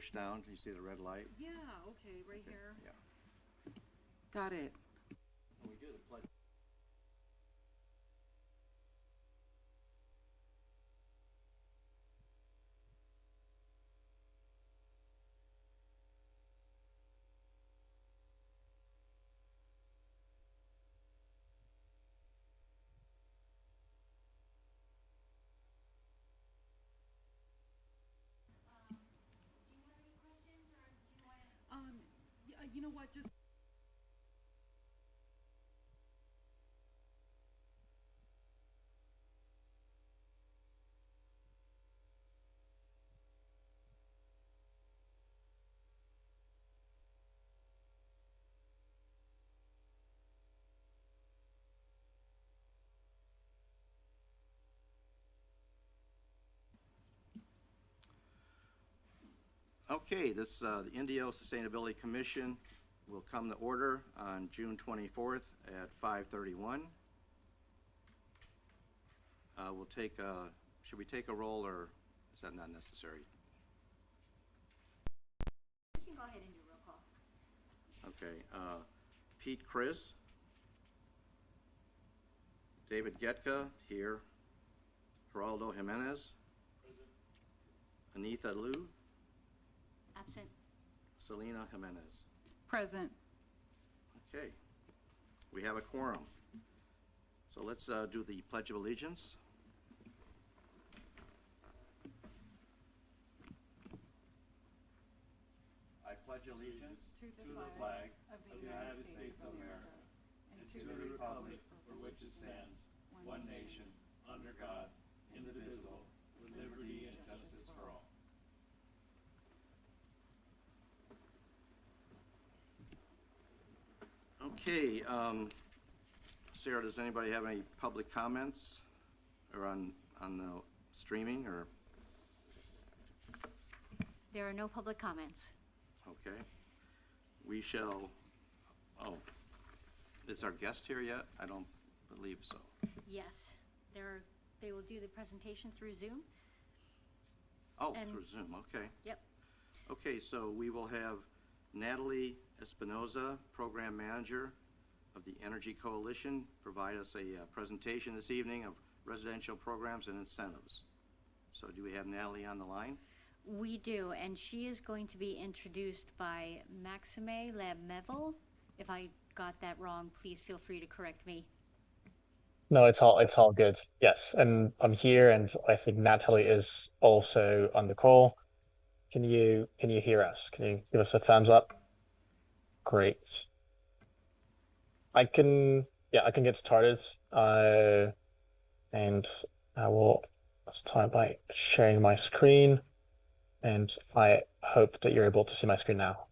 push down. You see the red light? Yeah, okay, right here. Yeah. Got it. And we do the pledge. You know what, just. Okay, the Indio Sustainability Commission will come to order on June 24th at 5:31. Should we take a roll, or is that not necessary? You can go ahead and do roll call. Okay, Pete Chris, David Getka, here. Geraldo Jimenez. Present. Anita Liu. Absent. Selena Jimenez. Present. Okay, we have a quorum. So let's do the Pledge of Allegiance. I pledge allegiance To the flag of the United States of America and to the republic for which it stands, one nation, under God, indivisible, with liberty and justice for all. Okay, Sarah, does anybody have any public comments or on the streaming, or? There are no public comments. Okay. We shall, is our guest here yet? I don't believe so. Yes, they will do the presentation through Zoom. Oh, And- through Zoom, okay. Yep. Okay, so we will have Natalie Espinoza, Program Manager of the Energy Coalition, provide us a presentation this evening of residential programs and incentives. So do we have Natalie on the line? We do, and she is going to be introduced by Maxime Lemeville. If I got that wrong, please feel free to correct me. No, it's all good. Yes, and I'm here, and I think Natalie is also on the call. Can you hear us? Can you give us a thumbs up? Great. I can get started. And I will start by sharing my screen, and I hope that you're able to see my screen now.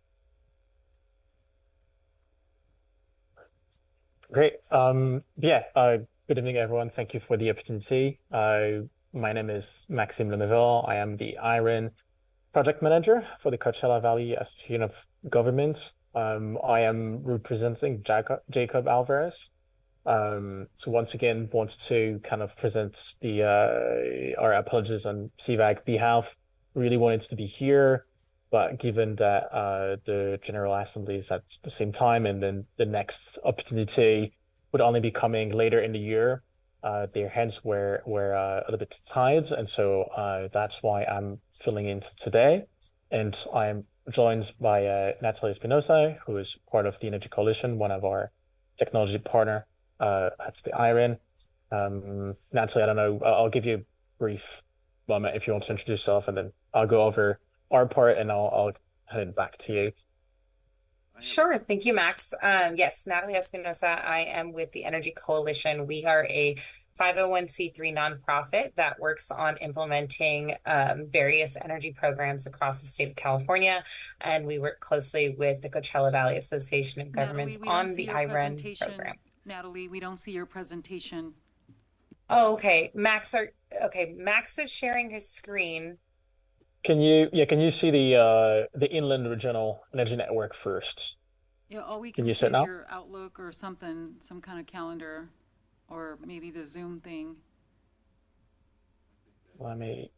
Great. Good evening, everyone. Thank you for the opportunity. My name is Maxime Lemeville. I am the IREN project manager for the Coachella Valley Association of Governments. I am representing Jacob Alvarez. So once again, want to kind of present our apologies on CVAG behalf. Really wanted to be here, but given that the General Assembly is at the same time, and then the next opportunity would only be coming later in the year, their hands were a little bit tied, and so that's why I'm filling in today. And I'm joined by Natalie Espinoza, who is part of the Energy Coalition, one of our technology partner at the IREN. Natalie, I don't know, I'll give you a brief moment if you want to introduce yourself, and then I'll go over our part, and I'll hand it back to you. Sure. Thank you, Max. Yes, Natalie Espinosa. I am with the Energy Coalition. We are a 501c3 nonprofit that works on implementing various energy programs across the state of California. And we work closely with the Coachella Valley Association of Governments on the IREN program. Natalie, we don't see your presentation. Oh, okay. Max is sharing his screen. Can you see the Inland Regional Energy Network first? Yeah, all we Can can you see see it is now? your Outlook or something, some kind of calendar, or maybe the Zoom thing. Let me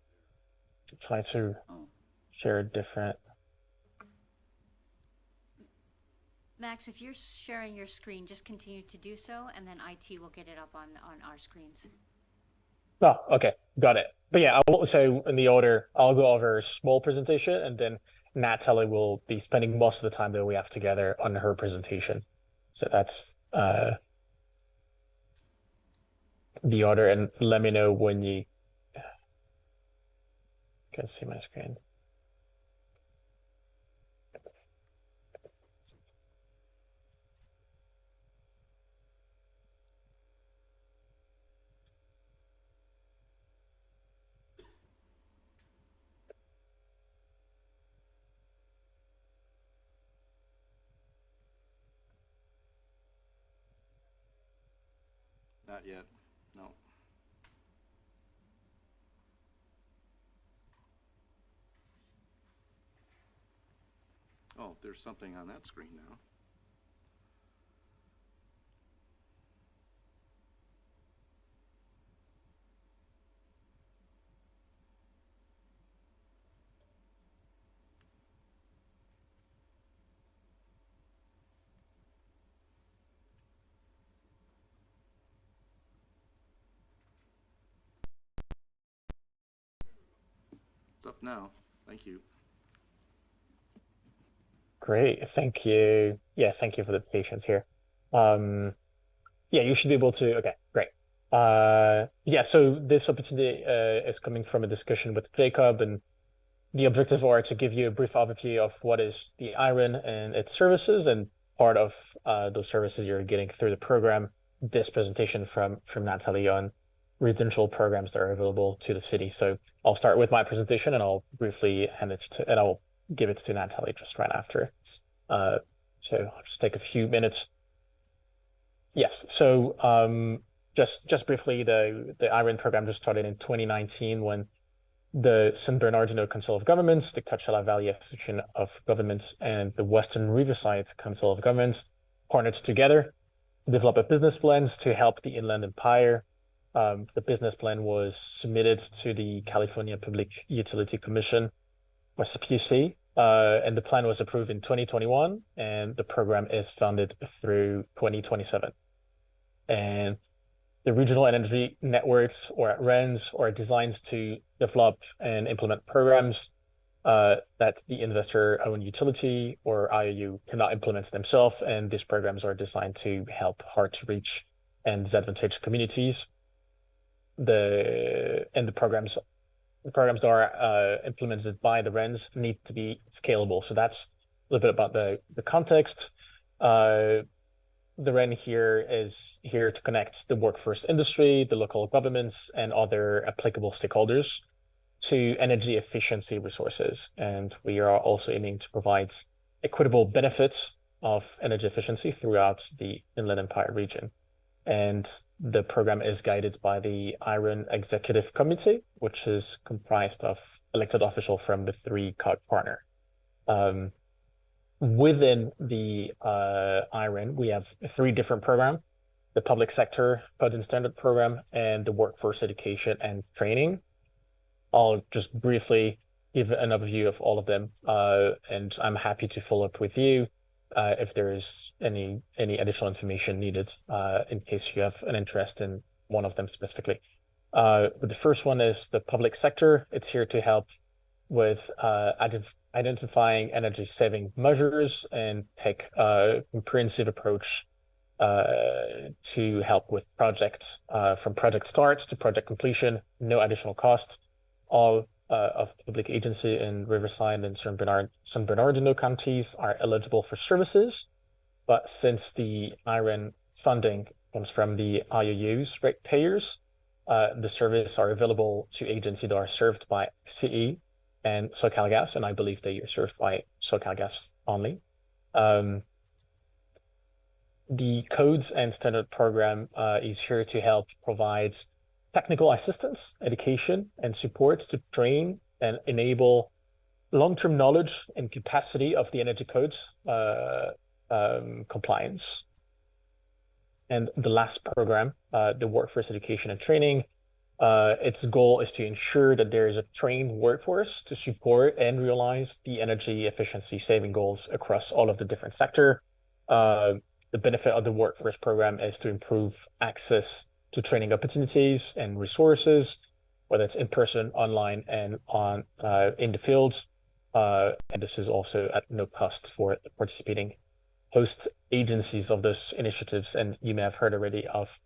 try to Oh. share a different Max, if you're sharing your screen, just continue to do so, and then IT will get it up on our screens. Oh, okay, got it. But yeah, so in the order, I'll go over a small presentation, and then Natalie will be spending most of the time that we have together on her presentation. So that's the order, and let me know when you can see my screen. Not yet, no. Oh, there's something on that screen now. It's up now. Thank you. Great, thank you. Yeah, thank you for the patience here. Um, yeah, you should be able to. Okay, great. Yeah, so this opportunity is coming from a discussion with Jacob, and the objectives are to give you a brief overview of what is the IREN and its services, and part of those services you're getting through the program. This presentation from Natalie on residential programs that are available to the city. So I'll start with my presentation, and I'll briefly and I'll give it to Natalie just right after. So I'll just take a few minutes. Yes, so just briefly, the IREN program just started in 2019 when the San Bernardino Council of Governments, the Coachella Valley Association of Governments, and the Western Riverside Council of Governments partnered together to develop a business plans to help the Inland Empire. The business plan was submitted to the California Public Utility Commission, or CPUC, and the plan was approved in 2021, and the program is funded through 2027. And the regional energy networks, or RENs, are designed to develop and implement programs that the investor-owned utility or IOU cannot implement themselves, and these programs are designed to help hard-to-reach and disadvantaged communities. The programs that are implemented by the RENs need to be scalable. So that's a little bit about the context. The REN here is here to connect the workforce industry, the local governments, and other applicable stakeholders to energy efficiency resources. And we are also aiming to provide equitable benefits of energy efficiency throughout the Inland Empire region. And the program is guided by the IREN Executive Committee, which is comprised of elected officials from the three COG partners. Within the IREN, we have three different programs: the public sector Codes and Standard program, and the workforce education and training. I'll just briefly give an overview of all of them, and I'm happy to follow up with you if there is any additional information needed in case you have an interest in one of them specifically. But the first one is the public sector. It's here to help with identifying energy-saving measures and take a comprehensive approach to help with projects from project start to project completion, no additional cost. All of the public agency in Riverside and San Bernardino counties are eligible for services, but since the IREN funding comes from the IOUs ratepayers, the services are available to agencies that are served by CE and SoCalGas, and I believe they are served by SoCalGas only. The Codes and Standard program is here to help provide technical assistance, education, and support to train and enable long-term knowledge and capacity of the energy codes compliance. And the last program, the workforce education and training, its goal is to ensure that there is a trained workforce to support and realize the energy efficiency saving goals across all of the different sectors. The benefit of the Workforce program is to improve access to training opportunities and resources, whether it's in person, online, and on in the field. And this is also at no cost for participating host agencies of those initiatives. And you may have heard already of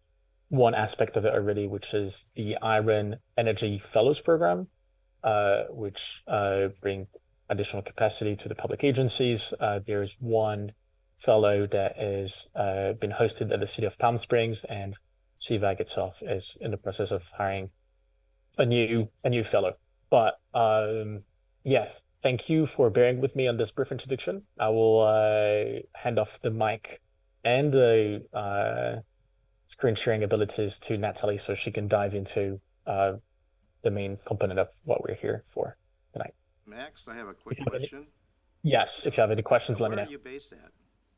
one aspect of it already, which is the IREN Energy Fellows Program, which bring additional capacity to the public agencies. There's one fellow that is been hosted at the City of Palm Springs, and CVAG itself is in the process of hiring a new fellow. But yeah, thank you for bearing with me on this brief introduction. I will hand off the mic and the screen sharing abilities to Natalie so she can dive into the main component of what we're here for tonight. Max, I have a quick question. Yes, if you have any questions, let me know. Where are you based at?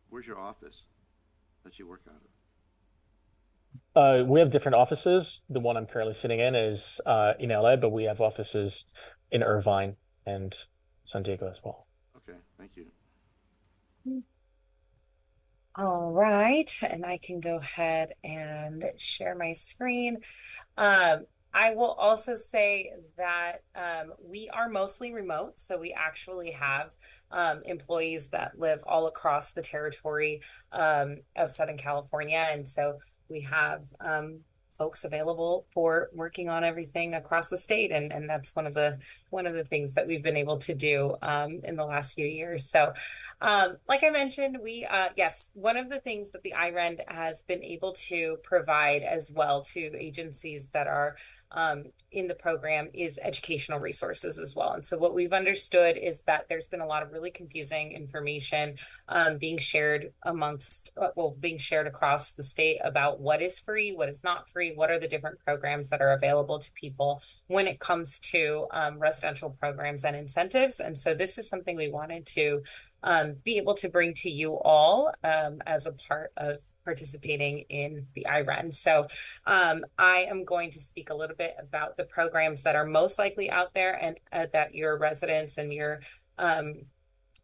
Where's your office that you work out of? We have different offices. The one I'm currently sitting in is in LA, but we have offices in Irvine and San Diego as well. Okay, thank you. All right, and I can go ahead and share my screen. I will also say that we are mostly remote, so we actually have employees that live all across the territory of Southern California, and so we have folks available for working on everything across the state, and that's one of the things that we've been able to do in the last few years. So, like I mentioned, we yes, one of the things that the IREN has been able to provide as well to agencies that are in the program is educational resources as well. And so what we've understood is that there's been a lot of really confusing information being shared being shared across the state about what is free, what is not free, what are the different programs that are available to people when it comes to residential programs and incentives. And so this is something we wanted to be able to bring to you all as a part of participating in the IREN. So I am going to speak a little bit about the programs that are most likely out there and that your residents and your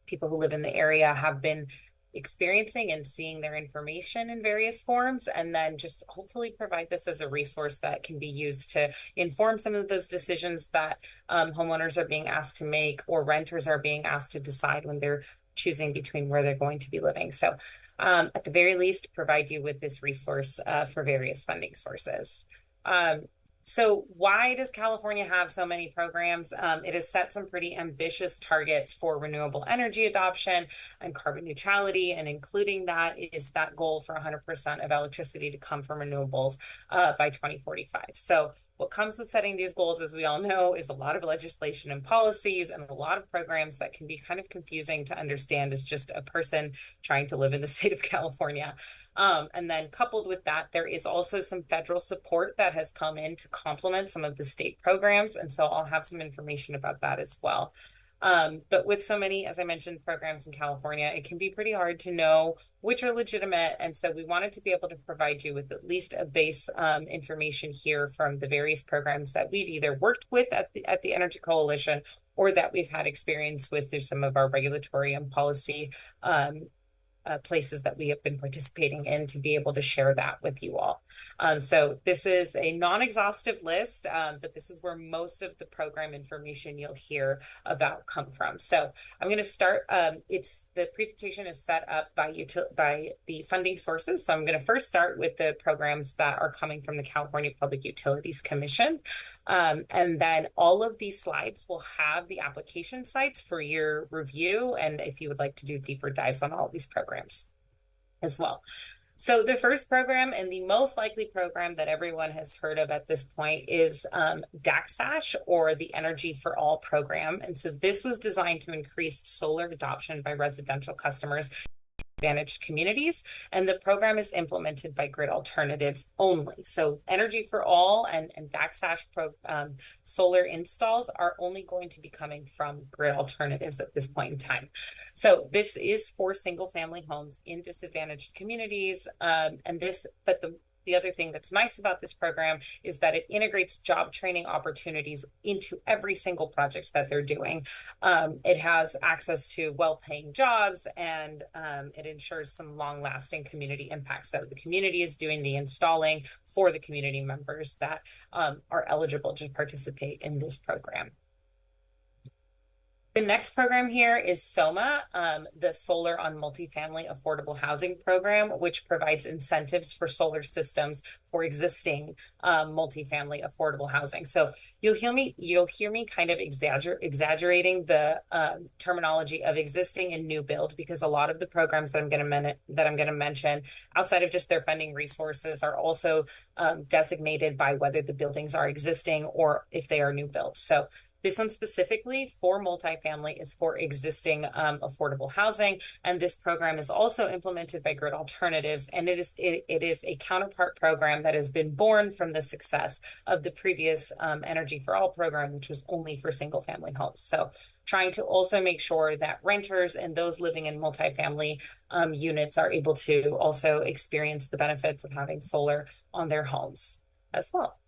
people who live in the area have been experiencing and seeing their information in various forms, and then just hopefully provide this as a resource that can be used to inform some of those decisions that homeowners are being asked to make or renters are being asked to decide when they're choosing between where they're going to be living. So at the very least, provide you with this resource for various funding sources. So why does California have so many programs? It has set some pretty ambitious targets for renewable energy adoption and carbon neutrality, and including that is that goal for 100% of electricity to come from renewables by 2045. So what comes with setting these goals, as we all know, is a lot of legislation and policies and a lot of programs that can be kind of confusing to understand as just a person trying to live in the state of California. And then coupled with that, there is also some federal support that has come in to complement some of the state programs. And so I'll have some information about that as well. But with so many, as I mentioned, programs in California, it can be pretty hard to know which are legitimate. And so we wanted to be able to provide you with at least a base information here from the various programs that we've either worked with at the Energy Coalition or that we've had experience with through some of our regulatory and policy places that we have been participating in to be able to share that with you all. So this is a non-exhaustive list, but this is where most of the program information you'll hear about come from. So I'm going to start. The presentation is set up by the funding sources. So I'm going to first start with the programs that are coming from the California Public Utilities Commission. And then all of these slides will have the application sites for your review, and if you would like to do deeper dives on all of these programs as well. So the first program and the most likely program that everyone has heard of at this point is DACSASH, or the Energy for All program. And so this was designed to increase solar adoption by residential customers advantaged communities, and the program is implemented by Grid Alternatives only. So Energy for All and DACSASH solar installs are only going to be coming from Grid Alternatives at this point in time. So this is for single family homes in disadvantaged communities, but the The other thing that's nice about this program is that it integrates job training opportunities into every single project that they're doing. It has access to well-paying jobs, and it ensures some long-lasting community impact. So the community is doing the installing for the community members that are eligible to participate in this program. The next program here is SOMA, the Solar on Multifamily Affordable Housing Program, which provides incentives for solar systems for existing multifamily affordable housing. So you'll hear me kind of exaggerating the terminology of existing and new build, because a lot of the programs that I'm going to mention, outside of just their funding resources, are also designated by whether the buildings are existing or if they are new builds. So this one specifically for multifamily is for existing affordable housing, and this program is also implemented by Grid Alternatives, and it is a counterpart program that has been born from the success of the previous Energy for All program, which was only for single family homes. So trying to also make sure that renters and those living in multifamily units are able to also experience the benefits of having solar on their homes as well.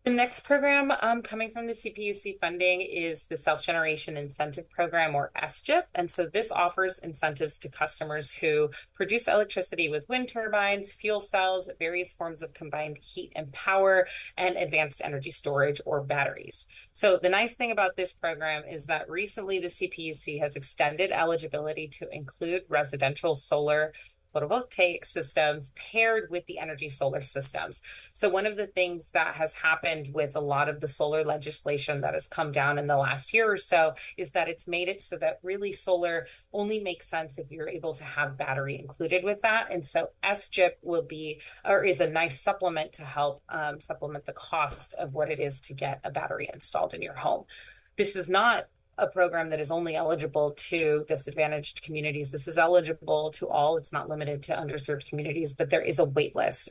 The next program coming from the CPUC funding is the Self-Generation Incentive Program, or SGIP. And so this offers incentives to customers who produce electricity with wind turbines, fuel cells, various forms of combined heat and power, and advanced energy storage or batteries. So the nice thing about this program is that recently the CPUC has extended eligibility to include residential solar photovoltaic systems paired with the energy solar systems. So one of the things that has happened with a lot of the solar legislation that has come down in the last year or so is that it's made it so that really solar only makes sense if you're able to have battery included with that. And so SGIP is a nice supplement to help supplement the cost of what it is to get a battery installed in your home. This is not a program that is only eligible to disadvantaged communities. This is eligible to all. It's not limited to underserved communities, but there is a wait list.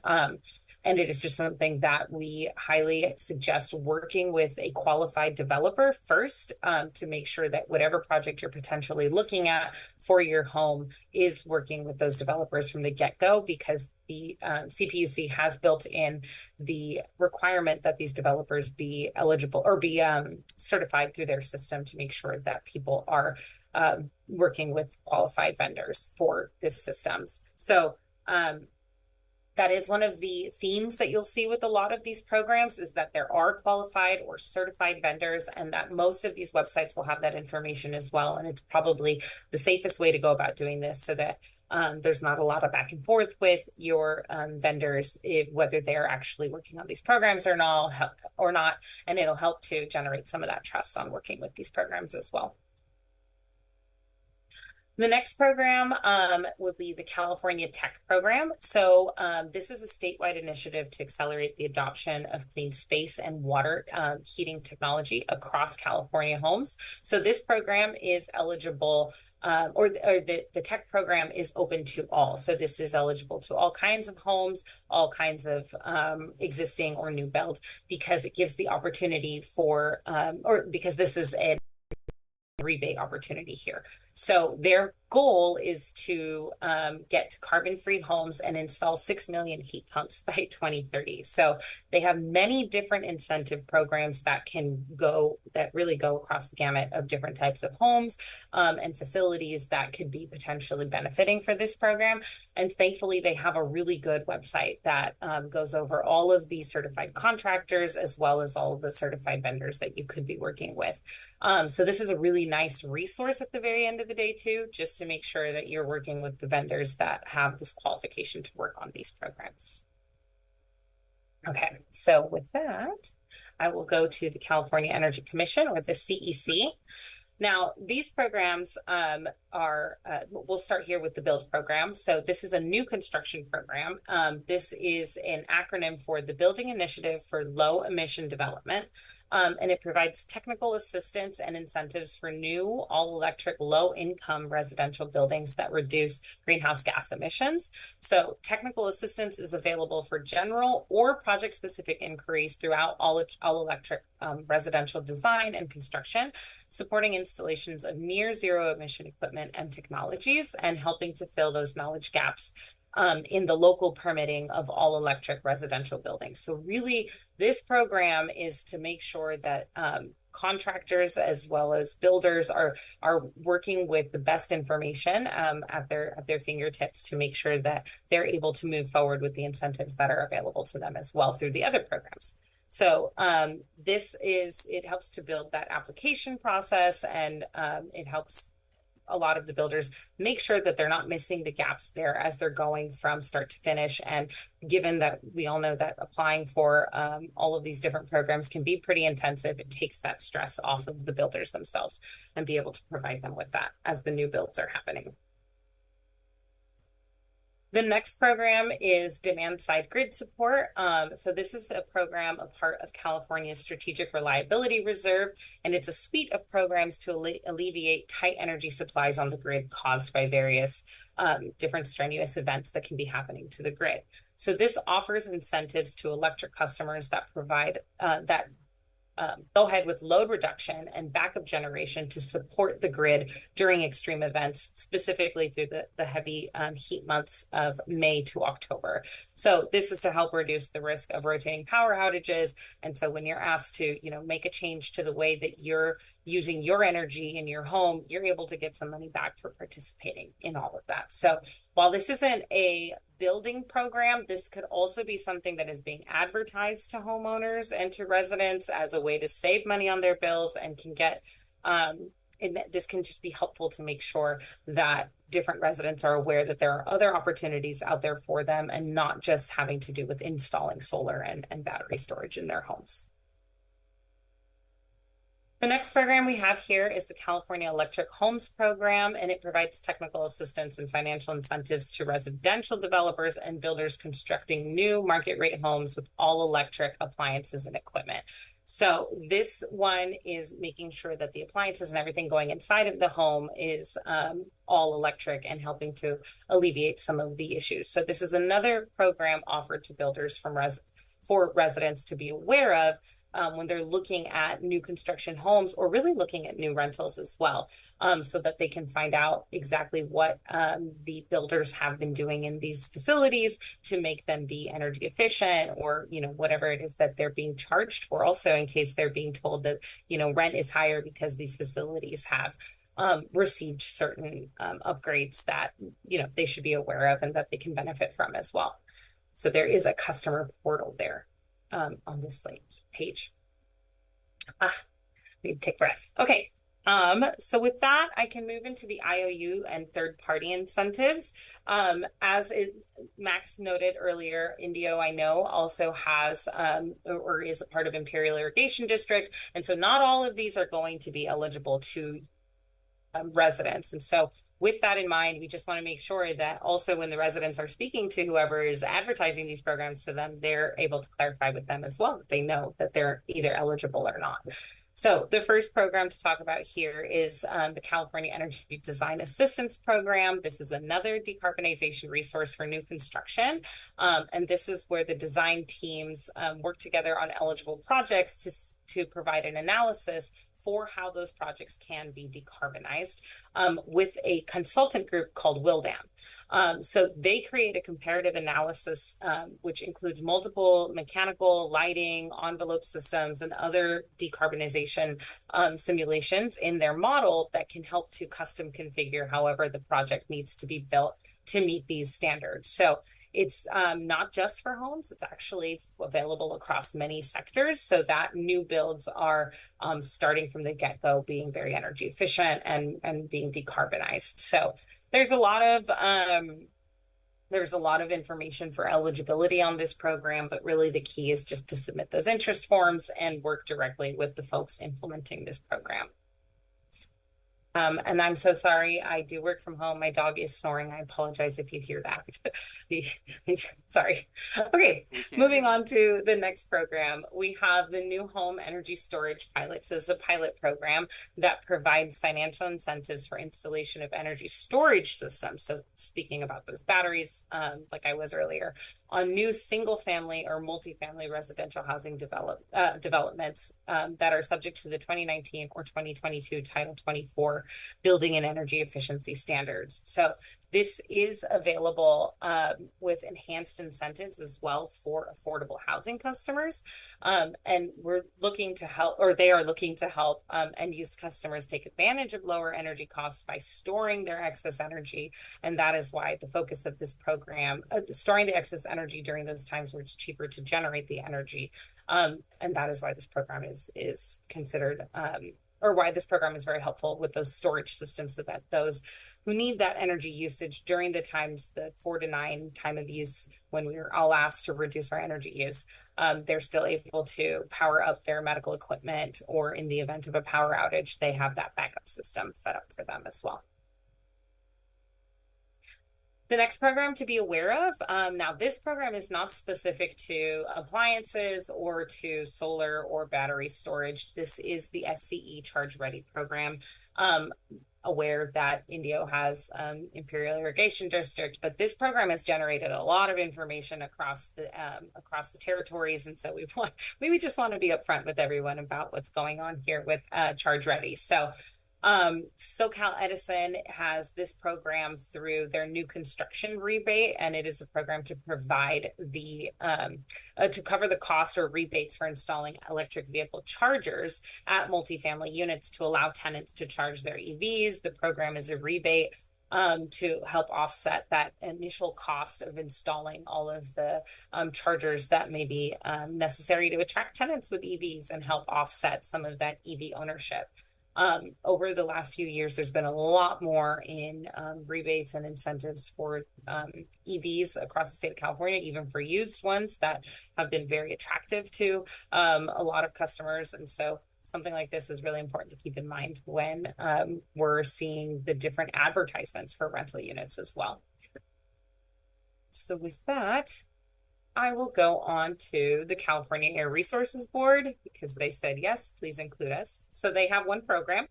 And it is just something that we highly suggest working with a qualified developer first to make sure that whatever project you're potentially looking at for your home is working with those developers from the get-go, because the CPUC has built in the requirement that these developers be eligible or be certified through their system to make sure that people are working with qualified vendors for these systems. So that is one of the themes that you'll see with a lot of these programs, is that there are qualified or certified vendors, and that most of these websites will have that information as well. And it's probably the safest way to go about doing this, so that there's not a lot of back and forth with your vendors, whether they're actually working on these programs or not, and it'll help to generate some of that trust on working with these programs as well. The next program would be the California Tech Program. So this is a statewide initiative to accelerate the adoption of clean space and water heating technology across California homes. So this program is eligible, the tech program is open to all. So this is eligible to all kinds of homes, all kinds of existing or new build, because it gives the opportunity for, because this is a rebate opportunity here. So their goal is to get to carbon-free homes and install 6 million heat pumps by 2030. So they have many different incentive programs that really go across the gamut of different types of homes and facilities that could be potentially benefiting for this program. And thankfully, they have a really good website that goes over all of the certified contractors as well as all of the certified vendors that you could be working with. So this is a really nice resource at the very end of the day too, just to make sure that you're working with the vendors that have this qualification to work on these programs. Okay, so with that, I will go to the California Energy Commission, or the CEC. Now, these programs we'll start here with the BUILD program. So this is a new construction program. This is an acronym for the Building Initiative for Low Emission Development. And it provides technical assistance and incentives for new all-electric, low-income residential buildings that reduce greenhouse gas emissions. So technical assistance is available for general or project-specific inquiries throughout all-electric residential design and construction, supporting installations of near-zero emission equipment and technologies, and helping to fill those knowledge gaps in the local permitting of all electric residential buildings. So really, this program is to make sure that contractors as well as builders are working with the best information at their fingertips to make sure that they're able to move forward with the incentives that are available to them as well through the other programs. So it helps to build that application process, and it helps a lot of the builders make sure that they're not missing the gaps there as they're going from start to finish. And given that we all know that applying for all of these different programs can be pretty intensive, it takes that stress off of the builders themselves and be able to provide them with that as the new builds are happening. The next program is demand side grid support. So this is a program, a part of California's Strategic Reliability Reserve, and it's a suite of programs to alleviate tight energy supplies on the grid caused by various different strenuous events that can be happening to the grid. So this offers incentives to electric customers that provide go ahead with load reduction and backup generation to support the grid during extreme events, specifically through the heavy heat months of May to October. So this is to help reduce the risk of rotating power outages. And so when you're asked to, make a change to the way that you're using your energy in your home, you're able to get some money back for participating in all of that. So while this isn't a building program, this could also be something that is being advertised to homeowners and to residents as a way to save money on their bills, and can get, and this can just be helpful to make sure that different residents are aware that there are other opportunities out there for them, and not just having to do with installing solar and battery storage in their homes. The next program we have here is the California Electric Homes Program, and it provides technical assistance and financial incentives to residential developers and builders constructing new market rate homes with all electric appliances and equipment. So this one is making sure that the appliances and everything going inside of the home is all electric, and helping to alleviate some of the issues. So this is another program offered to builders for residents to be aware of when they're looking at new construction homes, or really looking at new rentals as well, so that they can find out exactly what the builders have been doing in these facilities to make them be energy efficient, or whatever it is that they're being charged for, also in case they're being told that rent is higher because these facilities have received certain upgrades that they should be aware of and that they can benefit from as well. So there is a customer portal there on this page. Need to take breath. Okay. So with that, I can move into the IOU and third-party incentives. As Max noted earlier, Indio, I know, also has or is a part of Imperial Irrigation District, and so not all of these are going to be eligible to residents. And so with that in mind, we just want to make sure that also when the residents are speaking to whoever is advertising these programs to them, they're able to clarify with them as well that they know that they're either eligible or not. So the first program to talk about here is the California Energy Design Assistance Program. This is another decarbonization resource for new construction. And this is where the design teams work together on eligible projects to provide an analysis for how those projects can be decarbonized with a consultant group called Willdan. So they create a comparative analysis, which includes multiple mechanical, lighting, envelope systems, and other decarbonization simulations in their model that can help to custom configure however the project needs to be built to meet these standards. So it's not just for homes, it's actually available across many sectors, so that new builds are starting from the get-go being very energy efficient and being decarbonized. So there's a lot of information for eligibility on this program, but really the key is just to submit those interest forms and work directly with the folks implementing this program. And I'm so sorry, I do work from home. My dog is snoring. I apologize if you hear that. Sorry. Okay, moving on to the next program. We have the New Home Energy Storage Pilot. So it's a pilot program that provides financial incentives for installation of energy storage systems. So speaking about those batteries, like I was earlier, on new single-family or multifamily residential housing developments that are subject to the 2019 or 2022 Title 24 Building and Energy Efficiency Standards. So This is available with enhanced incentives as well for affordable housing customers. And we're looking to help, or they are looking to help end-use customers take advantage of lower energy costs by storing their excess energy. And that is why the focus of this program, storing the excess energy during those times where it's cheaper to generate the energy. And that is why this program is considered, or why this program is very helpful with those storage systems, so that those who need that energy usage during the times, the 4 to 9 time of use, when we were all asked to reduce our energy use, they're still able to power up their medical equipment, or in the event of a power outage, they have that backup system set up for them as well. The next program to be aware of, now this program is not specific to appliances or to solar or battery storage. This is the SCE Charge Ready program. Aware that Indio has Imperial Irrigation District, but this program has generated a lot of information across the territories, and so we just want to be upfront with everyone about what's going on here with Charge Ready. So SoCal Edison has this program through their new construction rebate, and it is a program to provide the to cover the cost or rebates for installing electric vehicle chargers at multifamily units to allow tenants to charge their EVs. The program is a rebate to help offset that initial cost of installing all of the chargers that may be necessary to attract tenants with EVs and help offset some of that EV ownership. Over the last few years, there's been a lot more in rebates and incentives for EVs across the state of California, even for used ones that have been very attractive to a lot of customers. And so something like this is really important to keep in mind when we're seeing the different advertisements for rental units as well. So with that, I will go on to the California Air Resources Board, because they said, yes, please include us. So they have one program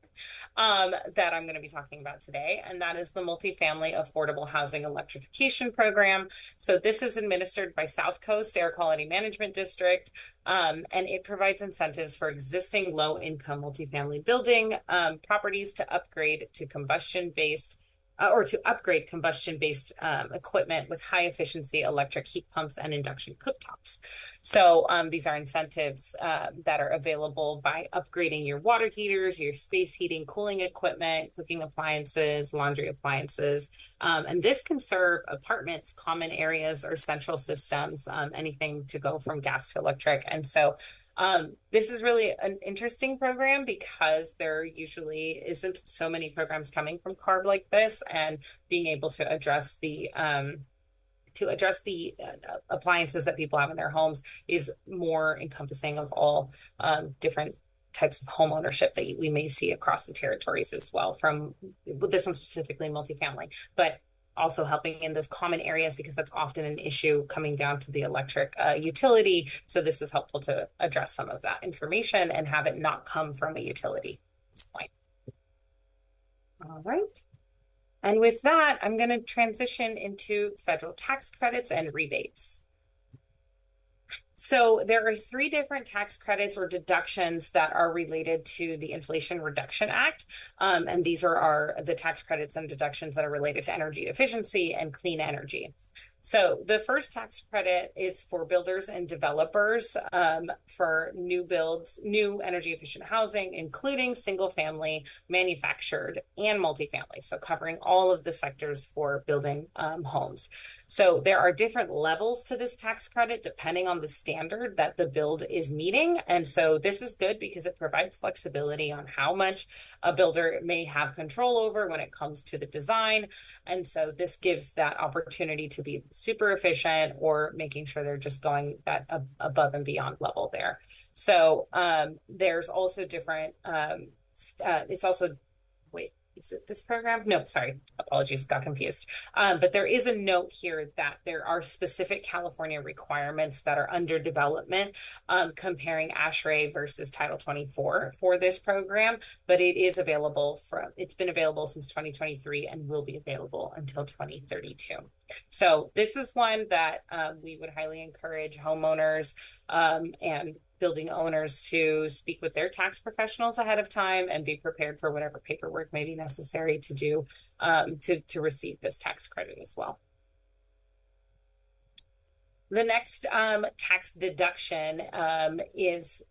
that I'm going to be talking about today, and that is the Multifamily Affordable Housing Electrification Program. So this is administered by South Coast Air Quality Management District, and it provides incentives for existing low-income multifamily building properties to upgrade to combustion-based equipment with high efficiency electric heat pumps and induction cooktops. So these are incentives that are available by upgrading your water heaters, your space heating, cooling equipment, cooking appliances, laundry appliances. And this can serve apartments, common areas, or central systems, anything to go from gas to electric. And so this is really an interesting program because there usually isn't so many programs coming from CARB like this, and being able to address the appliances that people have in their homes is more encompassing of all different types of home ownership that we may see across the territories as well, from this one specifically multifamily, but also helping in those common areas, because that's often an issue coming down to the electric utility. So this is helpful to address some of that information and have it not come from a utility at this point. All right. And with that, I'm going to transition into federal tax credits and rebates. So there are 3 different tax credits or deductions that are related to the Inflation Reduction Act. And these are the tax credits and deductions that are related to energy efficiency and clean energy. So the first tax credit is for builders and developers for new builds, new energy efficient housing, including single family, manufactured, and multifamily. So covering all of the sectors for building homes. So there are different levels to this tax credit depending on the standard that the build is meeting. And so this is good because it provides flexibility on how much a builder may have control over when it comes to the design. And so this gives that opportunity to be super efficient, or making sure they're just going that above and beyond level there. So there's also different, it's also, wait, is it this program? No, sorry, apologies, got confused. But there is a note here that there are specific California requirements that are under development, comparing ASHRAE versus Title 24 for this program, but it is available it's been available since 2023 and will be available until 2032. So this is one that we would highly encourage homeowners and building owners to speak with their tax professionals ahead of time and be prepared for whatever paperwork may be necessary to do to receive this tax credit as well. The next tax deduction is,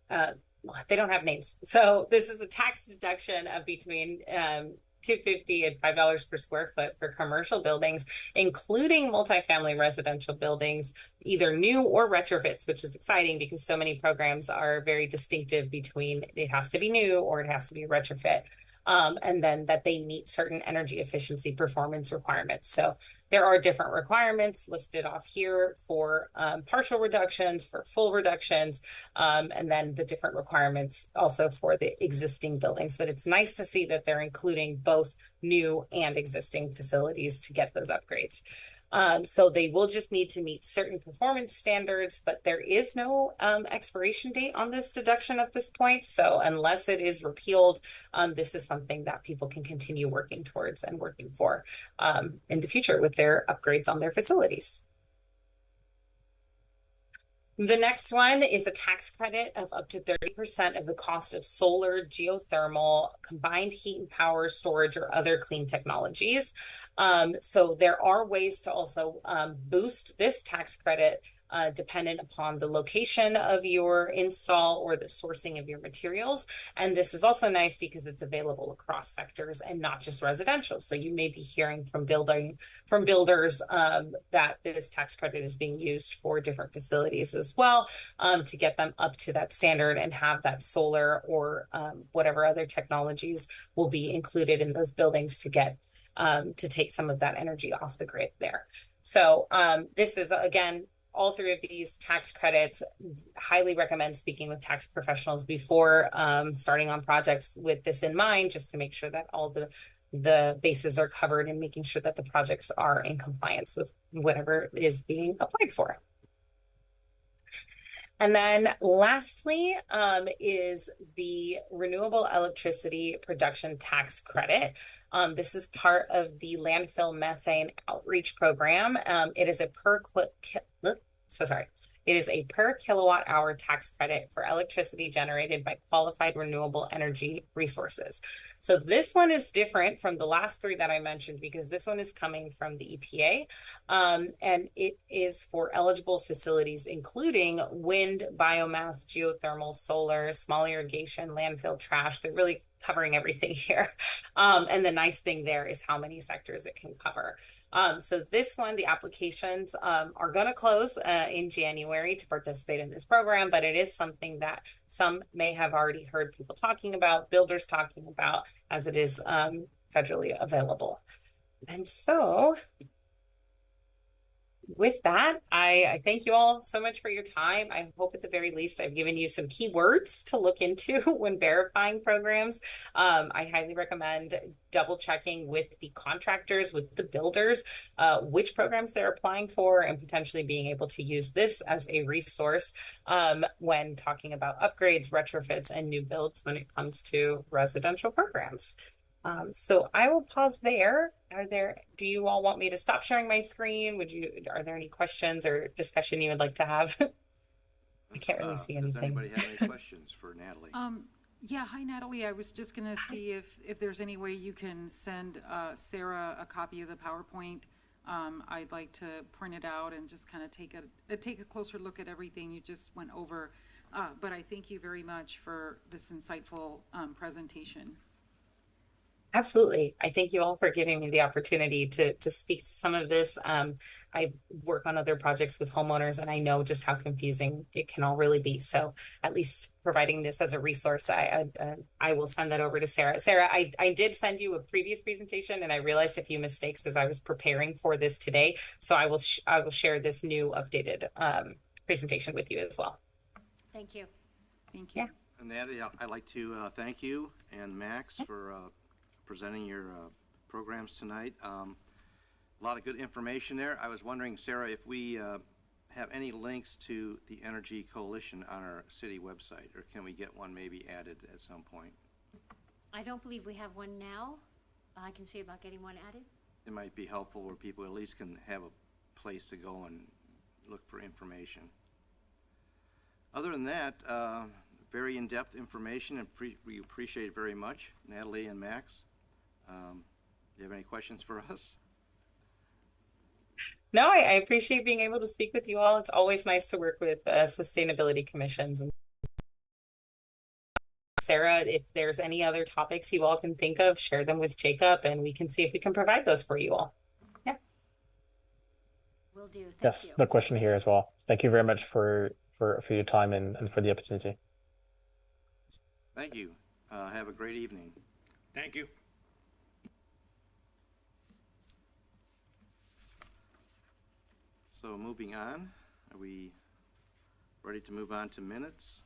they don't have names. So this is a tax deduction of between $2.50 and $5 per square foot for commercial buildings, including multifamily residential buildings, either new or retrofits, which is exciting because so many programs are very distinctive between it has to be new or it has to be a retrofit. And then that they meet certain energy efficiency performance requirements. So there are different requirements listed off here for partial reductions, for full reductions, and then the different requirements also for the existing buildings. But it's nice to see that they're including both new and existing facilities to get those upgrades. So they will just need to meet certain performance standards, but there is no expiration date on this deduction at this point. So unless it is repealed, this is something that people can continue working towards and working for in the future with their upgrades on their facilities. The next one is a tax credit of up to 30% of the cost of solar, geothermal, combined heat and power storage, or other clean technologies. So there are ways to also boost this tax credit dependent upon the location of your install or the sourcing of your materials. And this is also nice because it's available across sectors and not just residential. So you may be hearing from builders that this tax credit is being used for different facilities as well to get them up to that standard and have that solar or whatever other technologies will be included in those buildings to get to take some of that energy off the grid there. So this is, again, all three of these tax credits. Highly recommend speaking with tax professionals before starting on projects with this in mind, just to make sure that all the bases are covered and making sure that the projects are in compliance with whatever is being applied for. And then lastly is the Renewable Electricity Production Tax Credit. This is part of the Landfill Methane Outreach Program. It is a per kilowatt hour tax credit for electricity generated by qualified renewable energy resources. So this one is different from the last three that I mentioned because this one is coming from the EPA, and it is for eligible facilities including wind, biomass, geothermal, solar, small irrigation, landfill, trash. They're really covering everything here. And the nice thing there is how many sectors it can cover. So this one, the applications are going to close in January to participate in this program, but it is something that some may have already heard people talking about, builders talking about, as it is federally available. And so with that, I thank you all so much for your time. I hope at the very least I've given you some keywords to look into when verifying programs. I highly recommend double checking with the contractors, with the builders, which programs they're applying for, and potentially being able to use this as a resource when talking about upgrades, retrofits, and new builds when it comes to residential programs. So I will pause there. Do you all want me to stop sharing my screen? Are there any questions or discussion you would like to have? I can't really see anything. Does anybody have any questions for Natalie? Yeah, hi Natalie. I was just gonna see if there's any way you can send Sarah a copy of the PowerPoint. I'd like to print it out and just kind of take a closer look at everything you just went over. But I thank you very much for this insightful presentation. Absolutely. I thank you all for giving me the opportunity to speak to some of this. I work on other projects with homeowners, and I know just how confusing it can all really be. So at least providing this as a resource, I will send that over to Sarah. Sarah, I did send you a previous presentation, and I realized a few mistakes as I was preparing for this today. So I will share this new updated presentation with you as well. Thank you. Thank you. Yeah. And Natalie, I'd like to thank you and Max for presenting your programs tonight. A lot of good information there. I was wondering, Sarah, if we have any links to the Energy Coalition on our city website, or can we get one maybe added at some point? I don't believe we have one now. I can see about getting one added. It might be helpful where people at least can have a place to go and look for information. Other than that, very in-depth information, and we appreciate it very much, Natalie and Max. Do you have any questions for us? No, I appreciate being able to speak with you all. It's always nice to work with sustainability commissions. And Sarah, if there's any other topics you all can think of, share them with Jacob, and we can see if we can provide those for you all. Yeah. Will do. Thank Yes, you. no question here as well. Thank you very much for your time and for the opportunity. Thank you. Have a great evening. Thank you. So moving on, are we ready to move on to minutes?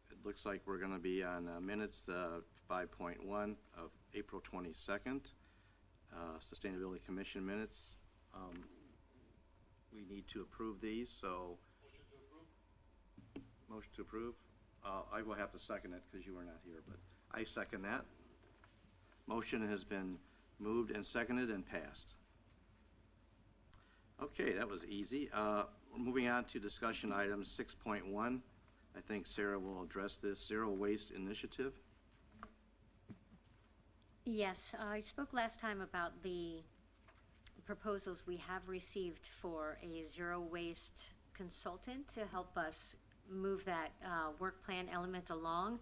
It looks like we're going to be on minutes 5.1 of April 22nd, Sustainability Commission minutes. We need to approve these, so. Motion to approve. I will have to second it because you were not here, but I second that. Motion has been moved and seconded and passed. Okay, that was easy. Moving on to discussion item 6.1. I think Sarah will address this Zero Waste Initiative. Yes, I spoke last time about the proposals we have received for a zero waste consultant to help us move that work plan element along.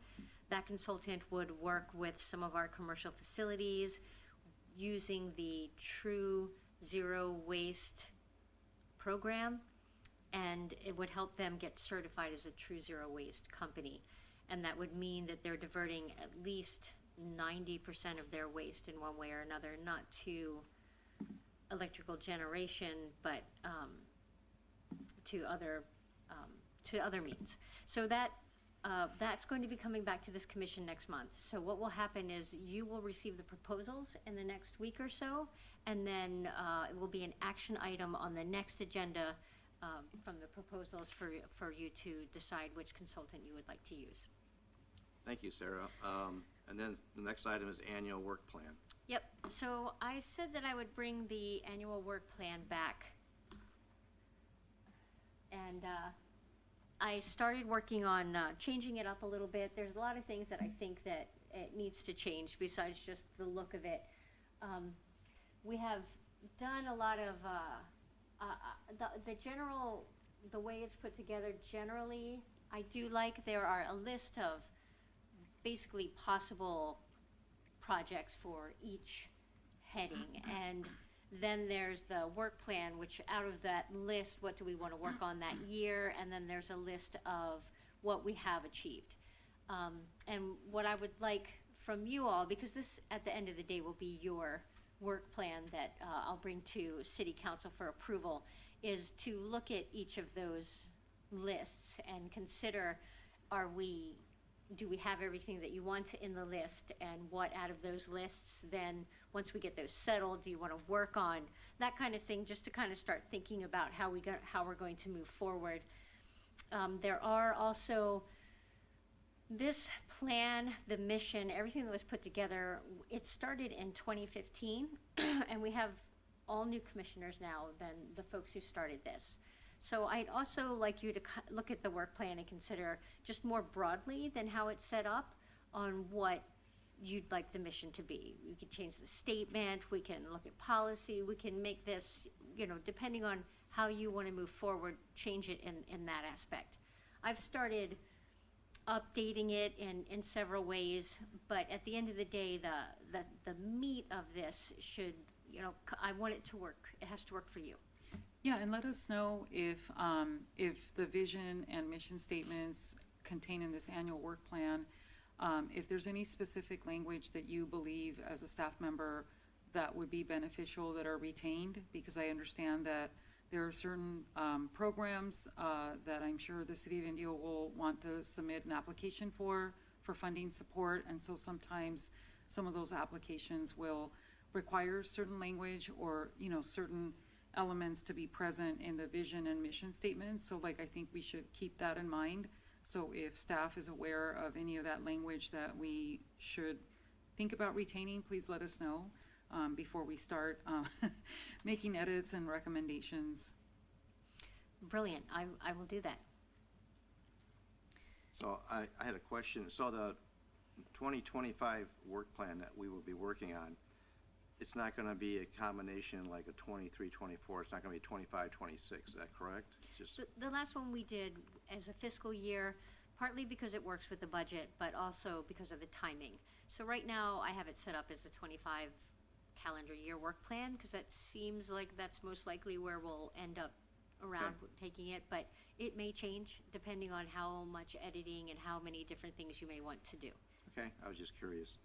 That consultant would work with some of our commercial facilities using the True Zero Waste program, and it would help them get certified as a True Zero Waste company. And that would mean that they're diverting at least 90% of their waste in one way or another, not to electrical generation, but to other means. So that's going to be coming back to this commission next month. So what will happen is you will receive the proposals in the next week or so, and then it will be an action item on the next agenda from the proposals for you to decide which consultant you would like to use. Thank you, Sarah. And then the next item is annual work plan. Yep, so I said that I would bring the annual work plan back. And I started working on changing it up a little bit. There's a lot of things that I think that it needs to change besides just the look of it. We have done a lot of the way it's put together generally, I do like. There are a list of basically possible projects for each heading, and then there's the work plan, which out of that list, what do we want to work on that year, and then there's a list of what we have achieved. And what I would like from you all, because this at the end of the day will be your work plan that I'll bring to City Council for approval, is to look at each of those lists and consider, do we have everything that you want in the list, and what out of those lists then, once we get those settled, do you want to work on, that kind of thing, just to kind of start thinking about how we're going to move forward. There are also, this plan, the mission, everything that was put together, it started in 2015, and we have all new commissioners now than the folks who started this. So I'd also like you to look at the work plan and consider just more broadly than how it's set up on what you'd like the mission to be. We could change the statement, we can look at policy, we can make this, depending on how you want to move forward, change it in that aspect. I've started updating it in several ways, but at the end of the day, the meat of this should, I want it to work. It has to work for you. Yeah, and let us know if the vision and mission statements contained in this annual work plan, if there's any specific language that you believe as a staff member that would be beneficial that are retained, because I understand that there are certain programs that I'm sure the City of Indio will want to submit an application for funding support, and so sometimes some of those applications will require certain language or certain elements to be present in the vision and mission statements. So I think we should keep that in mind. So if staff is aware of any of that language that we should think about retaining, please let us know before we start making edits and recommendations. brilliant. I will do that. So I had a question. So the 2025 work plan that we will be working on, it's not going to be a combination like a 23, 24. It's not going to be 25, 26. Is that correct? It's just, The last one we did as a fiscal year, partly because it works with the budget, but also because of the timing. So right now, I have it set up as the 25 calendar year work plan, because that seems like that's most likely where we'll end up around taking it, but it may change depending on how much editing and how many different things you may want to do. okay, I was just curious.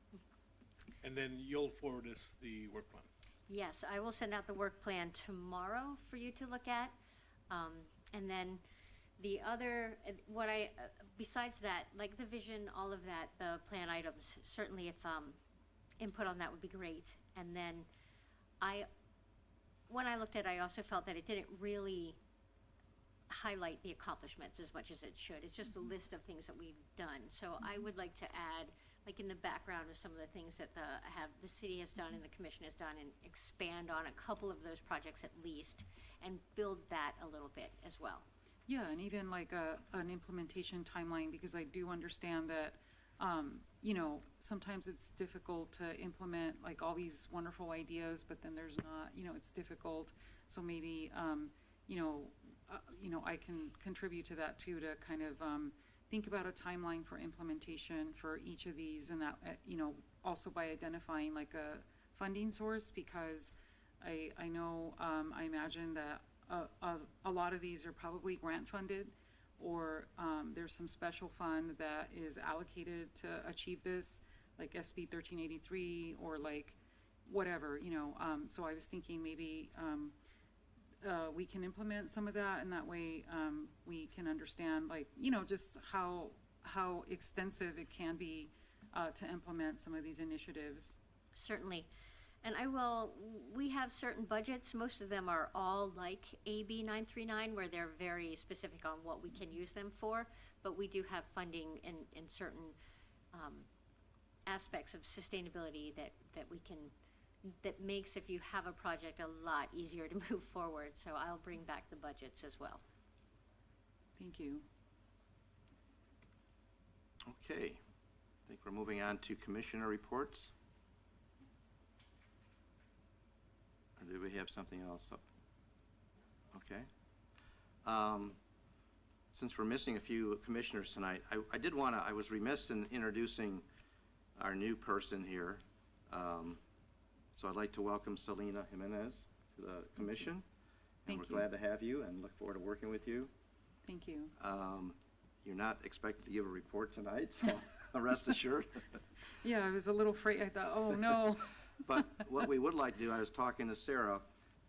And then you'll forward us the work plan. Yes, I will send out the work plan tomorrow for you to look at. And then the other, besides that, like the vision, all of that, the plan items, certainly if input on that would be great. And then when I looked at it, I also felt that it didn't really highlight the accomplishments as much as it should. It's just a list of things that we've done. So I would like to add, like in the background of some of the things that the city has done and the commission has done, and expand on a couple of those projects at least, and build that a little bit as well. Yeah, and even like an implementation timeline, because I do understand that, sometimes it's difficult to implement like all these wonderful ideas, but then there's not, it's difficult. So maybe, I can contribute to that too, to kind of think about a timeline for implementation for each of these, and that, also by identifying like a funding source, because I know, I imagine that a lot of these are probably grant funded, or there's some special fund that is allocated to achieve this, like SB 1383, or like whatever, so I was thinking maybe we can implement some of that, and that way we can understand, like, just how extensive it can be to implement some of these initiatives. Certainly. And we have certain budgets. Most of them are all like AB 939, where they're very specific on what we can use them for. But we do have funding in certain aspects of sustainability that makes, if you have a project, a lot easier to move forward. So I'll bring back the budgets as well. Thank you. Okay, I think we're moving on to commissioner reports. Or do we have something else up? Okay. Since we're missing a few commissioners tonight, I was remiss in introducing our new person here. So I'd like to welcome Selena Jimenez to the commission. Thank and you. we're glad to have you and look forward to working with you. Thank you. You're not expected to give a report tonight, so rest assured. Yeah, I was a little afraid. I thought, oh no. But what we would like to do, I was talking to Sarah,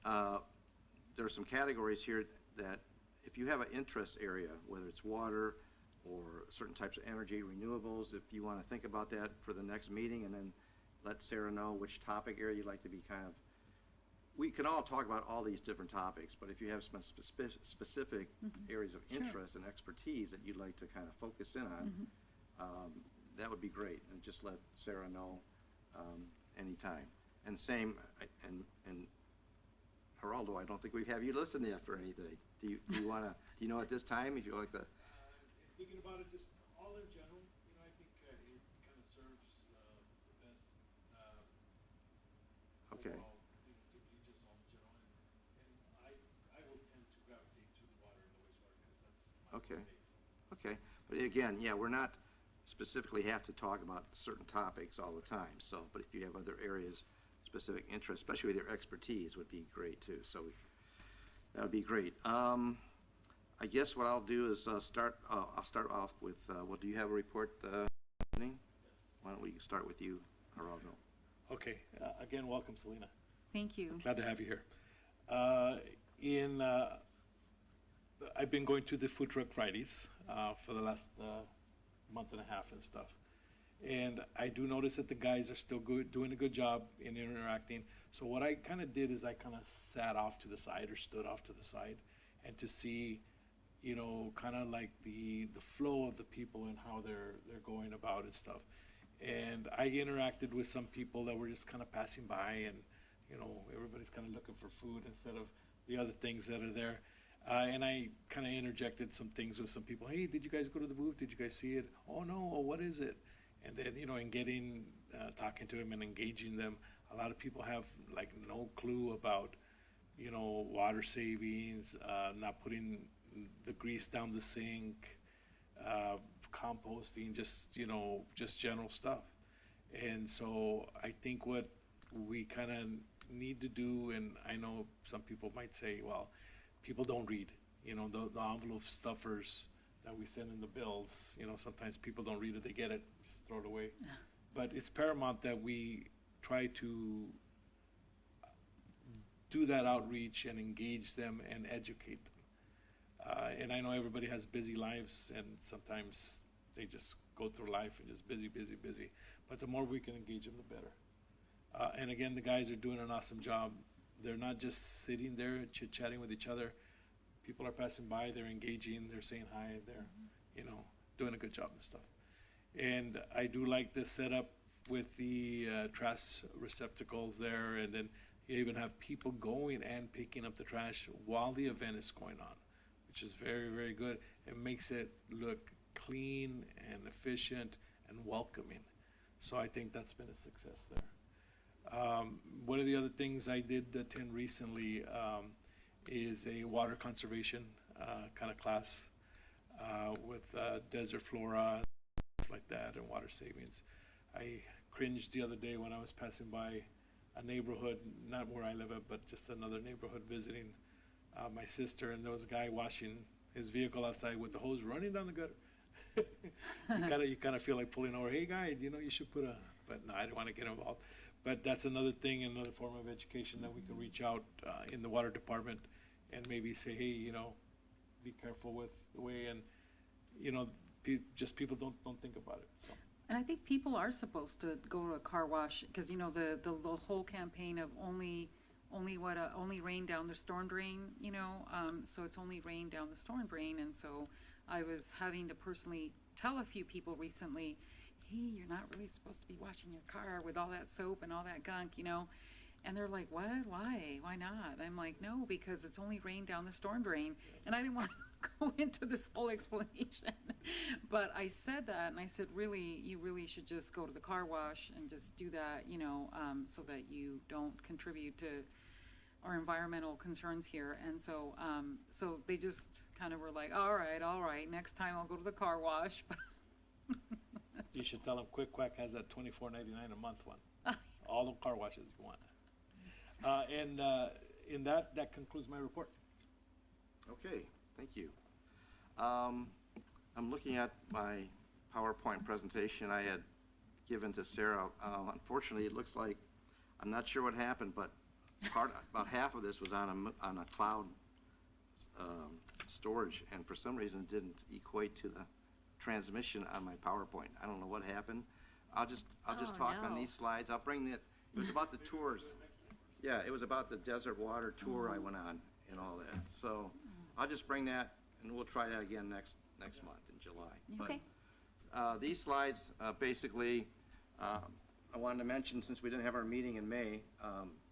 there are some categories here that if you have an interest area, whether it's water or certain types of energy, renewables, if you want to think about that for the next meeting, and then let Sarah know which topic area you'd like to be we can all talk about all these different topics, but if you have some specific areas of interest and expertise that you'd like to kind of focus in on, that would be great. And just let Sarah know anytime. And same, and Geraldo, I don't think we have you listed yet for anything. Do you want to, do you know at this time if you like to? Thinking about it, just all in general, I think it kind of serves the best Okay. overall, to be just all in general. And I will tend to gravitate to the water and the wastewater, because that's my Okay. base. Okay, but again, yeah, we're not specifically have to talk about certain topics all the time, so, but if you have other areas, specific interest, especially with your expertise, would be great too, so that would be great. I guess what I'll do is I'll start off with, well, do you have a report, evening? Why don't we start with you, Geraldo? Okay, again, welcome, Selena. Thank you. Glad to have you here. I've been going to the food truck Fridays for the last month and a half and stuff. And I do notice that the guys are still doing a good job in interacting. So what I kind of did is I kind of sat off to the side, or stood off to the side, and to see, kind of like the flow of the people and how they're going about and stuff. And I interacted with some people that were just kind of passing by, and everybody's kind of looking for food instead of the other things that are there. And I kind of interjected some things with some people. Hey, did you guys go to the booth? Did you guys see it? Oh no, oh, what is it? And then, in getting, talking to them and engaging them, a lot of people have like no clue about, water savings, not putting the grease down the sink, composting, just general stuff. And so I think what we kind of need to do, and I know some people might say, well, people don't read, the envelope stuffers that we send in the bills, sometimes people don't read it, they get it, just throw it away. But it's paramount that we try to do that outreach and engage them and educate them. And I know everybody has busy lives, and sometimes they just go through life and just busy, busy, busy. But the more we can engage them, the better. And again, the guys are doing an awesome job. They're not just sitting there chit-chatting with each other. People are passing by, they're engaging, they're saying hi, they're, doing a good job and stuff. And I do like this setup with the trash receptacles there, and then you even have people going and picking up the trash while the event is going on, which is very, very good. It makes it look clean and efficient and welcoming. So I think that's been a success there. One of the other things I did attend recently is a water conservation kind of class with desert flora, stuff like that, and water savings. I cringed the other day when I was passing by a neighborhood, not where I live at, but just another neighborhood, visiting my sister, and there was a guy washing his vehicle outside with the hose running down the gutter. You kind of feel like pulling over. Hey, guy, you should put a. But no, I don't want to get involved. But that's another thing, another form of education that we can reach out in the water department and maybe say, hey, be careful with the way, and just people don't think about it. So. And I think people are supposed to go to a car wash because the whole campaign of only rain down the storm drain, so it's only rain down the storm drain, and so I was having to personally tell a few people recently, hey, you're not really supposed to be washing your car with all that soap and all that gunk, and they're like, what? Why not? I'm like, no, because it's only rain down the storm drain, and I didn't want to go into this whole explanation, but I said that, and I said, really, you really should just go to the car wash and just do that, so that you don't contribute to our environmental concerns here. And so so they just kind of were like, all right, next time I'll go to the car wash. You should tell them Quick Quack has that $24.99 a month one. All the car washes you want. And in that concludes my report. Okay, thank you. I'm looking at my PowerPoint presentation I had given to Sarah. Unfortunately, it looks like, I'm not sure what happened, but about half of this was on a cloud storage, and for some reason it didn't equate to the transmission on my PowerPoint. I don't know what happened. I'll just talk on these slides. I'll bring it was about the tours. Yeah, it was about the desert water tour I went on and all that. So I'll just bring that, and we'll try that again next month in July. Okay. But these slides basically, I wanted to mention, since we didn't have our meeting in May,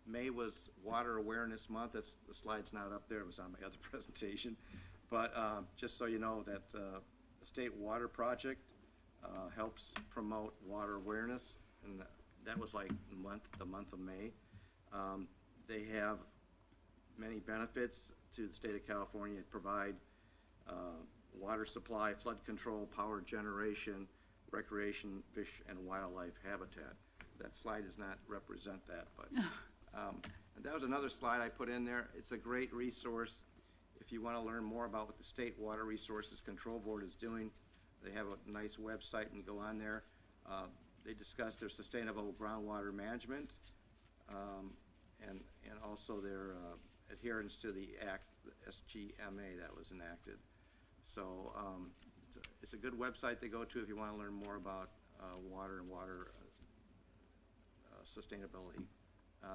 May was Water Awareness Month. The slide's not up there. It was on my other presentation. But just so you know that the State Water Project helps promote water awareness, and that was like the month of May. They have many benefits to the state of California. It provide water supply, flood control, power generation, recreation, fish and wildlife habitat. That slide does not represent that, but and that was another slide I put in there. It's a great resource if you want to learn more about what the State Water Resources Control Board is doing. They have a nice website, and go on there. They discuss their sustainable groundwater management and also their adherence to the act, the SGMA that was enacted. So it's a good website to go to if you want to learn more about water and water sustainability.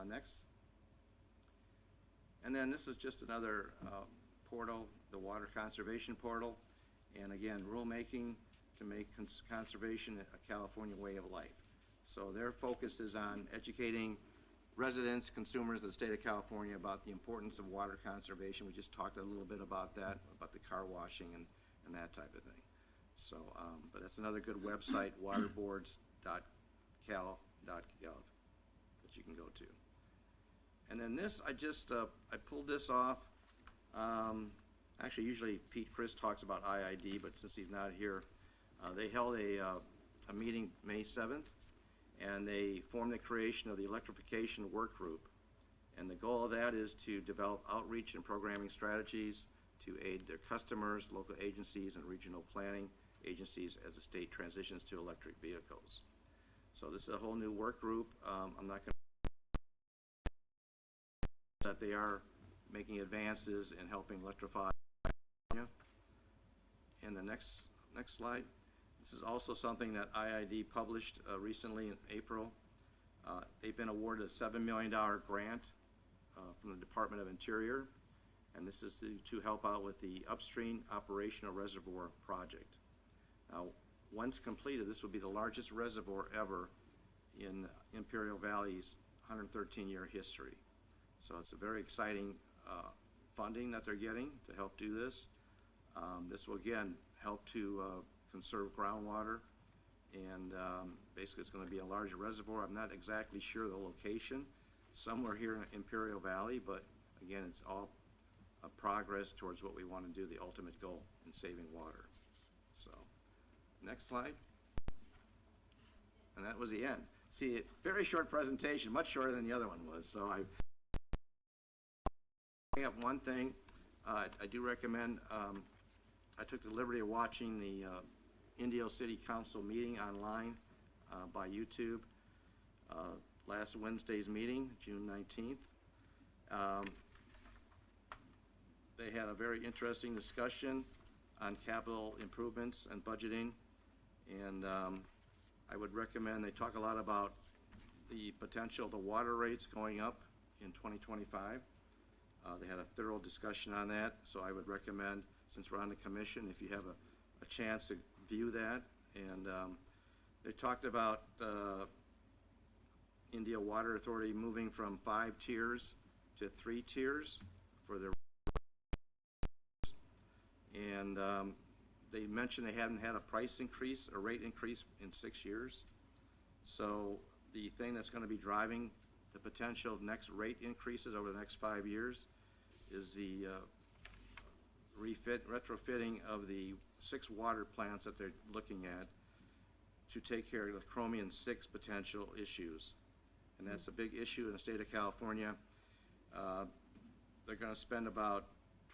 Next. And then this is just another portal, the Water Conservation Portal. And again, rulemaking to make conservation a California way of life. So their focus is on educating residents, consumers of the state of California about the importance of water conservation. We just talked a little bit about that, about the car washing and that type of thing. So, but that's another good website, waterboards.cal.gov, that you can go to. And then this, I pulled this off. Actually, usually Pete Chris talks about IID, but since he's not here, they held a meeting May 7th, and they formed the creation of the Electrification Work Group. And the goal of that is to develop outreach and programming strategies to aid their customers, local agencies, and regional planning agencies as the state transitions to electric vehicles. So this is a whole new work group. I'm not going to that they are making advances in helping electrify. And the next slide. This is also something that IID published recently in April. They've been awarded a $7 million grant from the Department of Interior, and this is to help out with the upstream operational reservoir project. Now, once completed, this will be the largest reservoir ever in Imperial Valley's 113-year history. So it's a very exciting funding that they're getting to help do this. This will, again, help to conserve groundwater, and basically it's going to be a larger reservoir. I'm not exactly sure the location, somewhere here in Imperial Valley, but again, it's all a progress towards what we want to do, the ultimate goal in saving water. So, next slide. And that was the end. See, very short presentation, much shorter than the other one was. So I bring up one thing. I do recommend, I took the liberty of watching the Indio City Council meeting online by YouTube. Last Wednesday's meeting, June 19th. They had a very interesting discussion on capital improvements and budgeting, and I would recommend, they talk a lot about the potential of the water rates going up in 2025. They had a thorough discussion on that, so I would recommend, since we're on the commission, if you have a chance to view that. And they talked about India Water Authority moving from 5 tiers to 3 tiers for their, and they mentioned they hadn't had a price increase, a rate increase in 6 years. So the thing that's going to be driving the potential next rate increases over the next 5 years is the retrofitting of the 6 water plants that they're looking at to take care of the chromium-6 potential issues. And that's a big issue in the state of California. They're going to spend about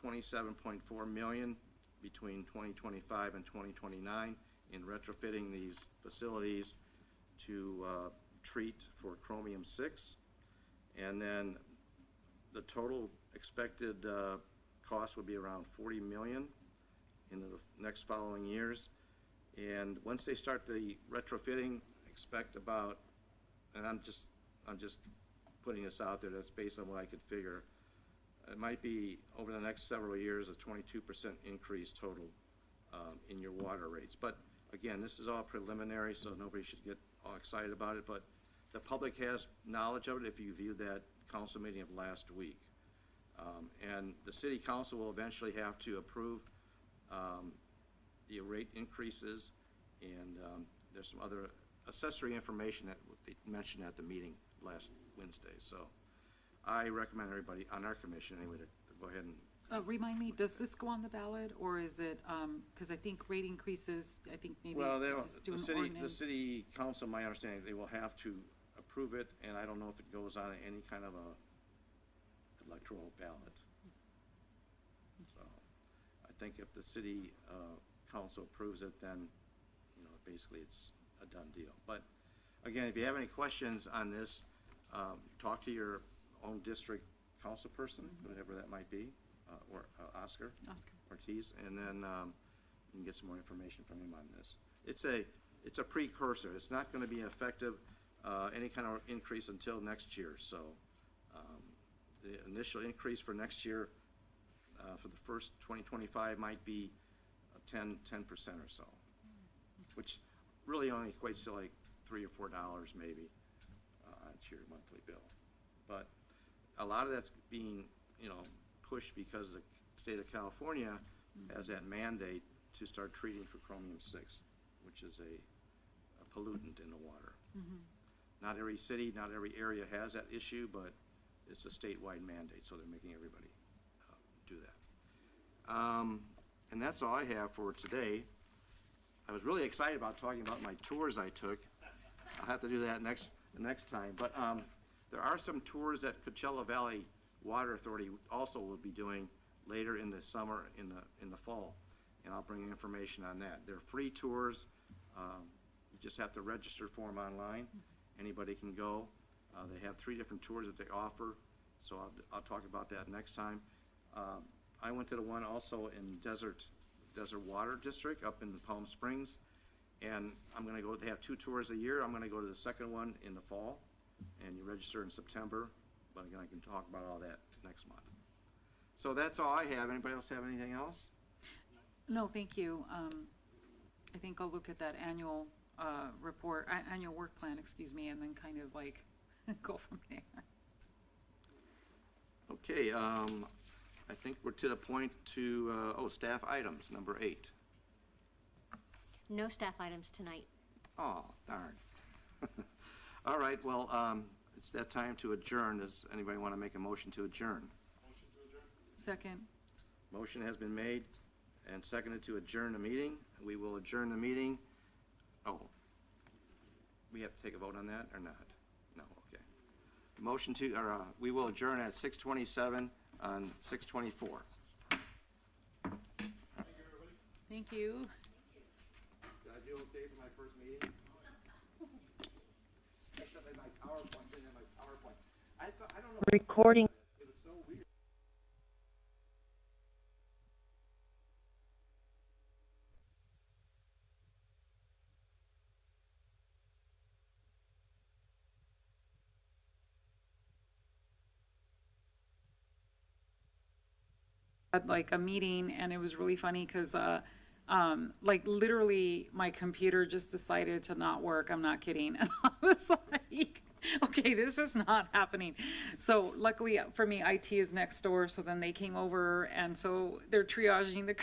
$27.4 million between 2025 and 2029 in retrofitting these facilities to treat for chromium-6. And then the total expected cost would be around $40 million in the next following years. And once they start the retrofitting, expect about, and I'm just putting this out there, that's based on what I could figure, it might be over the next several years a 22% increase total in your water rates. But again, this is all preliminary, so nobody should get all excited about it, but the public has knowledge of it if you viewed that council meeting of last week. And the city council will eventually have to approve the rate increases, and there's some other accessory information that they mentioned at the meeting last Wednesday. So I recommend everybody on our commission anyway to go ahead and Remind me, does this go on the ballot, or is it, because I think rate increases, I think maybe well, just do an ordinance? the city council, my understanding, they will have to approve it, and I don't know if it goes on any kind of a electoral ballot. So I think if the city council approves it, then, you know, basically it's a done deal. But again, if you have any questions on this, talk to your own district council person, whatever that might be, or Oscar Ortiz, and then you can get some more information from him on this. It's a precursor. It's not going to be effective any kind of increase until next year. So the initial increase for next year for the first 2025 might be 10% or so, which really only equates to like $3 or $4 maybe to your monthly bill. But a lot of that's being, pushed because the state of California has that mandate to start treating for chromium-6, which is a pollutant in the water. Not every city, not every area has that issue, but it's a statewide mandate, so they're making everybody do that. And that's all I have for today. I was really excited about talking about my tours I took. I'll have to do that next time. But there are some tours that Coachella Valley Water Authority also will be doing later in the summer, in the fall, and I'll bring information on that. They're free tours. You just have to register for them online. Anybody can go. They have 3 different tours that they offer, so I'll talk about that next time. I went to the one also in Desert Water District up in Palm Springs, and I'm going to go. They have 2 tours a year. I'm going to go to the second one in the fall, and you register in September. But again, I can talk about all that next month. So that's all I have. Anybody else have anything else? No, thank you. I think I'll look at that annual report, annual work plan, and then kind of like go from there. Okay, I think we're to the point to, staff items, number 8. No staff items tonight. Oh, darn. All right, well, it's that time to adjourn. Does anybody want to make a motion to adjourn? Second. Motion has been made and seconded to adjourn the meeting. We will adjourn the meeting. Oh, we have to take a vote on that or not? No, okay. We will adjourn at 6:27 on 6/24. Thank you. Did I do okay for my first meeting? Except in my PowerPoint, didn't have my PowerPoint. I don't know. Recording. It was so weird. Had like a meeting, and it was really funny because like literally my computer just decided to not work. I'm not kidding. And I was like, okay, this is not happening. So luckily for me, IT is next door. So then they came over, and so they're triaging the